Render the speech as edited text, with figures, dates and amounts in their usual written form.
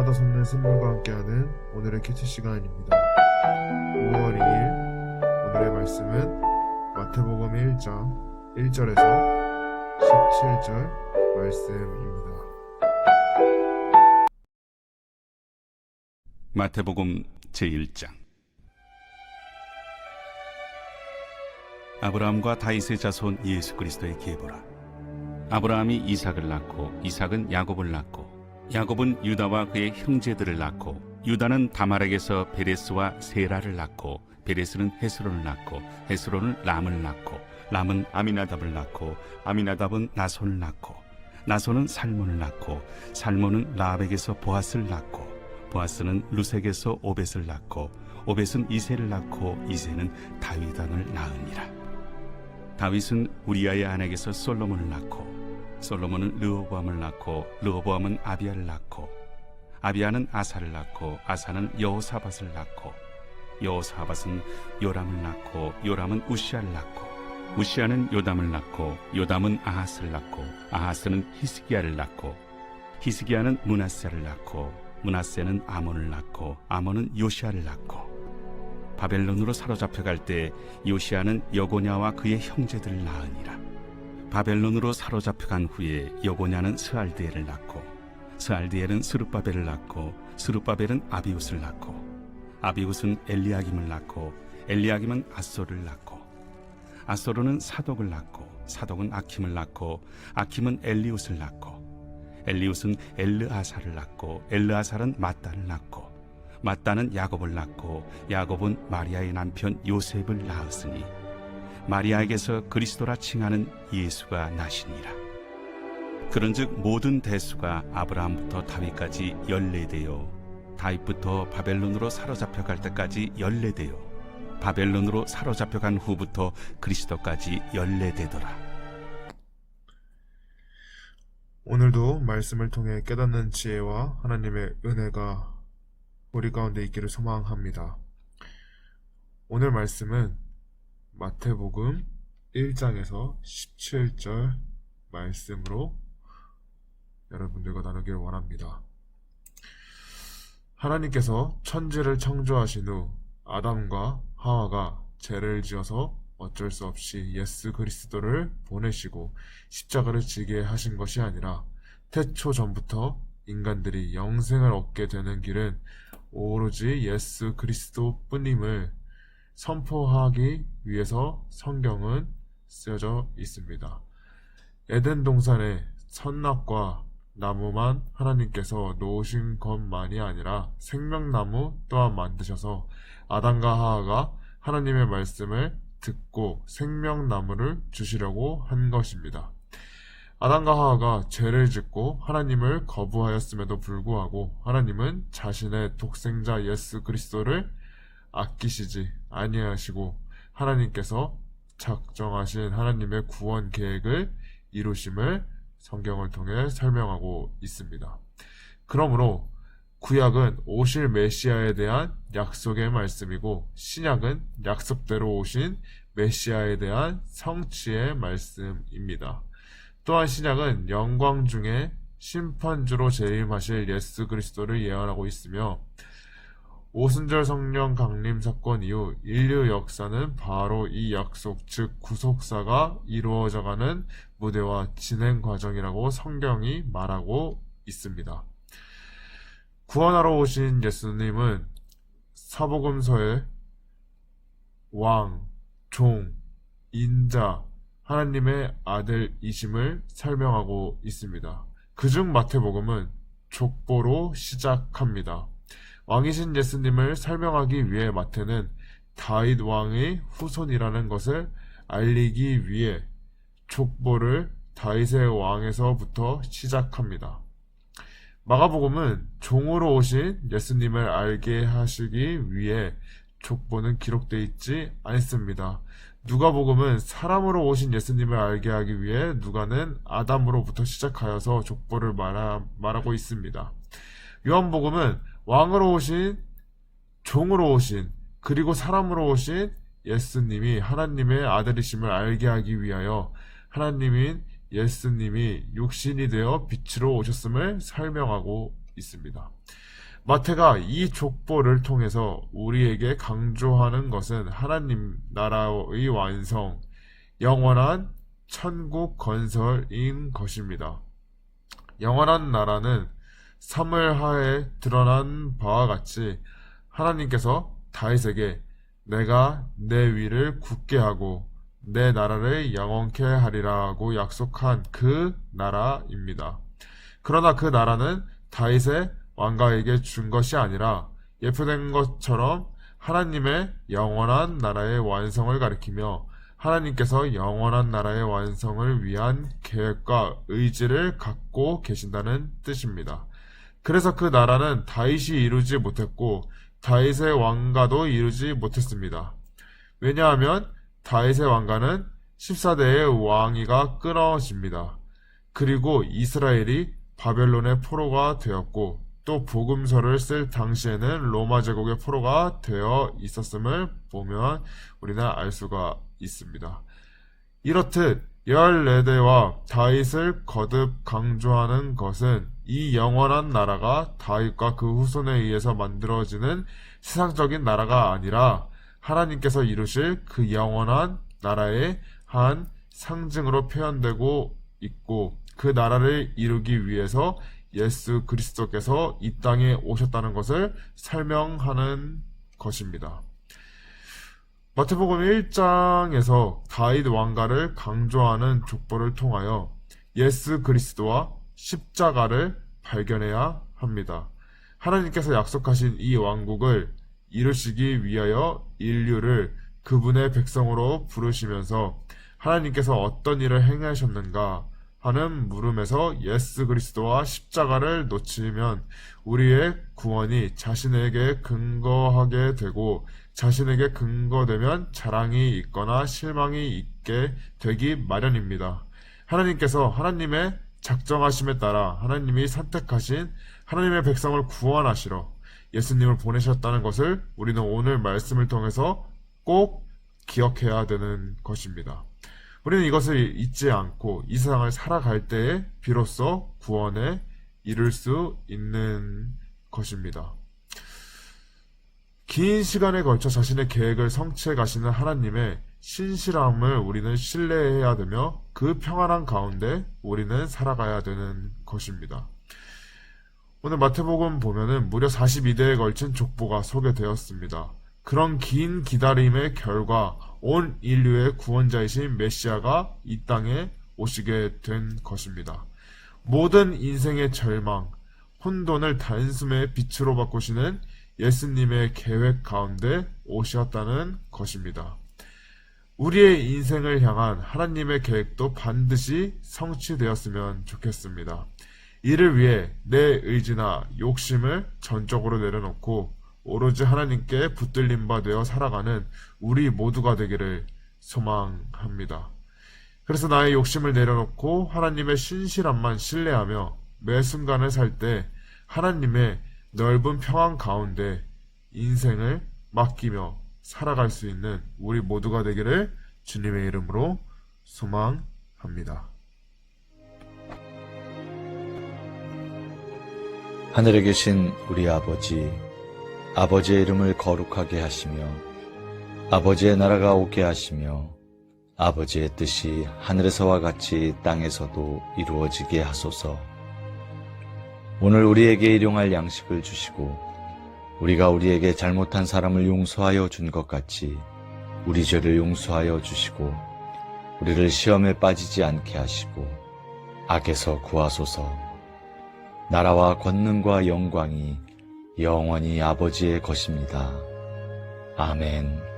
날마다 솟는 샘물과 함께하는 오늘의 캐치 시간입니다. 5월 2일 오늘의 말씀은 마태복음 1장 1절에서 17절 말씀입니다. 마태복음 제1장. 아브라함과 다윗의 자손 예수 그리스도의 계보라. 아브라함이 이삭을 낳고 이삭은 야곱을 낳고 야곱은 유다와 그의 형제들을 낳고 유다는 다말에게서 베레스와 세라를 낳고 베레스는 헤스론을 낳고 헤스론은 람을 낳고 람은 아미나답을 낳고 아미나답은 나손을 낳고 나손은 살몬을 낳고 살몬은 라합에게서 보앗을 낳고 보아스는 루색에서 오벳을 낳고 오벳은 이새를 낳고 이새는 다윗왕을 낳으니라. 다윗은 우리아의 아내에게서 솔로몬을 낳고 솔로몬은 르호보암을 낳고 르호보암은 아비야를 낳고 아비야는 아사를 낳고 아사는 여호사밧을 낳고 여호사밧은 요람을 낳고 요람은 우시아를 낳고 우시아는 요담을 낳고 요담은 아하스를 낳고 아하스는 히스기야를 낳고 히스기야는 므낫세를 낳고 므낫세는 아몬을 낳고 아몬은 요시아를 낳고 바벨론으로 사로잡혀 갈 때 요시아는 여고냐와 그의 형제들을 낳으니라. 바벨론으로 사로잡혀 간 후에 여고냐는 스알드엘을 낳고 스알드엘은 스룹바벨을 낳고 스룹바벨은 아비웃을 낳고 아비웃은 엘리야김을 낳고 엘리야김은 아소를 낳고 아소르는 사독을 낳고 사독은 아킴을 낳고 아킴은 엘리웃을 낳고 엘리웃은 엘르아사를 낳고 엘르아살은 mat단을 낳고 mat단은 야곱을 낳고 야곱은 마리아의 남편 요셉을 낳았으니 마리아에게서 그리스도라 칭하는 예수가 나시니라. 그런즉 모든 대수가 아브라함부터 다윗까지 14대요 다윗부터 바벨론으로 사로잡혀 갈 때까지 14대요 바벨론으로 사로잡혀 간 후부터 그리스도까지 14대더라. 오늘도 말씀을 통해 깨닫는 지혜와 하나님의 은혜가 우리 가운데 있기를 소망합니다. 오늘 말씀은 마태복음 1장에서 17절 말씀으로 여러분들과 나누기를 원합니다. 하나님께서 천지를 창조하신 후 아담과 하와가 죄를 지어서 어쩔 수 없이 예수 그리스도를 보내시고 십자가를 지게 하신 것이 아니라 태초 전부터 인간들이 영생을 얻게 되는 길은 오로지 예수 그리스도 뿐임을 선포하기 위해서 성경은 쓰여져 있습니다. 에덴 동산에 선악과 나무만 하나님께서 놓으신 것만이 아니라 생명나무 또한 만드셔서 아담과 하와가 하나님의 말씀을 듣고 생명나무를 주시려고 한 것입니다. 아담과 하와가 죄를 짓고 하나님을 거부하였음에도 불구하고 하나님은 자신의 독생자 예수 그리스도를 아끼시지 아니하시고 하나님께서 작정하신 하나님의 구원 계획을 이루심을 성경을 통해 설명하고 있습니다. 그러므로 구약은 오실 메시아에 대한 약속의 말씀이고 신약은 약속대로 오신 메시아에 대한 성취의 말씀입니다. 또한 신약은 영광 중에 심판주로 재림하실 예수 그리스도를 예언하고 있으며 오순절 성령 강림 사건 이후 인류 역사는 바로 이 약속 즉 구속사가 이루어져가는 무대와 진행 과정이라고 성경이 말하고 있습니다. 구원하러 오신 예수님은 사복음서에 왕, 종, 인자, 하나님의 아들이심을 설명하고 있습니다. 그중 마태복음은 족보로 시작합니다. 왕이신 예수님을 설명하기 위해 마태는 다윗 왕의 후손이라는 것을 알리기 위해 족보를 다윗의 왕에서부터 시작합니다. 마가복음은 종으로 오신 예수님을 알게 하시기 위해 족보는 기록되어 있지 않습니다. 누가복음은 사람으로 오신 예수님을 알게 하기 위해 누가는 아담으로부터 시작하여서 족보를 말하고 있습니다. 요한복음은 왕으로 오신, 종으로 오신, 그리고 사람으로 오신 예수님이 하나님의 아들이심을 알게 하기 위하여 하나님인 예수님이 육신이 되어 빛으로 오셨음을 설명하고 있습니다. 마태가 이 족보를 통해서 우리에게 강조하는 것은 하나님 나라의 완성, 영원한 천국 건설인 것입니다. 영원한 나라는 사무엘하에 드러난 바와 같이 하나님께서 다윗에게 내가 내 위를 굳게 하고 내 나라를 영원케 하리라고 약속한 그 나라입니다. 그러나 그 나라는 다윗의 왕가에게 준 것이 아니라 예표된 것처럼 하나님의 영원한 나라의 완성을 가리키며 하나님께서 영원한 나라의 완성을 위한 계획과 의지를 갖고 계신다는 뜻입니다. 그래서 그 나라는 다윗이 이루지 못했고 다윗의 왕가도 이루지 못했습니다. 왜냐하면 다윗의 왕가는 14대의 왕위가 끊어집니다. 그리고 이스라엘이 바벨론의 포로가 되었고 또 복음서를 쓸 당시에는 로마 제국의 포로가 되어 있었음을 보면 우리는 알 수가 있습니다. 이렇듯 14대와 다윗을 거듭 강조하는 것은 이 영원한 나라가 다윗과 그 후손에 의해서 만들어지는 세상적인 나라가 아니라 하나님께서 이루실 그 영원한 나라의 한 상징으로 표현되고 있고 그 나라를 이루기 위해서 예수 그리스도께서 이 땅에 오셨다는 것을 설명하는 것입니다. 마태복음 1장에서 다윗 왕가를 강조하는 족보를 통하여 예수 그리스도와 십자가를 발견해야 합니다. 하나님께서 약속하신 이 왕국을 이루시기 위하여 인류를 그분의 백성으로 부르시면서 하나님께서 어떤 일을 행하셨는가 하는 물음에서 예수 그리스도와 십자가를 놓치면 우리의 구원이 자신에게 근거하게 되고 자신에게 근거되면 자랑이 있거나 실망이 있게 되기 마련입니다. 하나님께서 하나님의 작정하심에 따라 하나님이 선택하신 하나님의 백성을 구원하시러 예수님을 보내셨다는 것을 우리는 오늘 말씀을 통해서 꼭 기억해야 되는 것입니다. 우리는 이것을 잊지 않고 이 세상을 살아갈 때에 비로소 구원에 이룰 수 있는 것입니다. 긴 시간에 걸쳐 자신의 계획을 성취해 가시는 하나님의 신실함을 우리는 신뢰해야 되며 그 평안한 가운데 우리는 살아가야 되는 것입니다. 오늘 마태복음 보면은 무려 42대에 걸친 족보가 소개되었습니다. 그런 긴 기다림의 결과 온 인류의 구원자이신 메시아가 이 땅에 오시게 된 것입니다. 모든 인생의 절망, 혼돈을 단숨에 빛으로 바꾸시는 예수님의 계획 가운데 오셨다는 것입니다. 우리의 인생을 향한 하나님의 계획도 반드시 성취되었으면 좋겠습니다. 이를 위해 내 의지나 욕심을 전적으로 내려놓고 오로지 하나님께 붙들림 바 되어 살아가는 우리 모두가 되기를 소망합니다. 그래서 나의 욕심을 내려놓고 하나님의 신실함만 신뢰하며 매 순간을 살 때 하나님의 넓은 평안 가운데 인생을 맡기며 살아갈 수 있는 우리 모두가 되기를 주님의 이름으로 소망합니다. 하늘에 계신 우리 아버지, 아버지의 이름을 거룩하게 하시며 아버지의 나라가 오게 하시며 아버지의 뜻이 하늘에서와 같이 땅에서도 이루어지게 하소서. 오늘 우리에게 일용할 양식을 주시고 우리가 우리에게 잘못한 사람을 용서하여 준 것 같이 우리 죄를 용서하여 주시고 우리를 시험에 빠지지 않게 하시고 악에서 구하소서. 나라와 권능과 영광이 영원히 아버지의 것입니다. 아멘.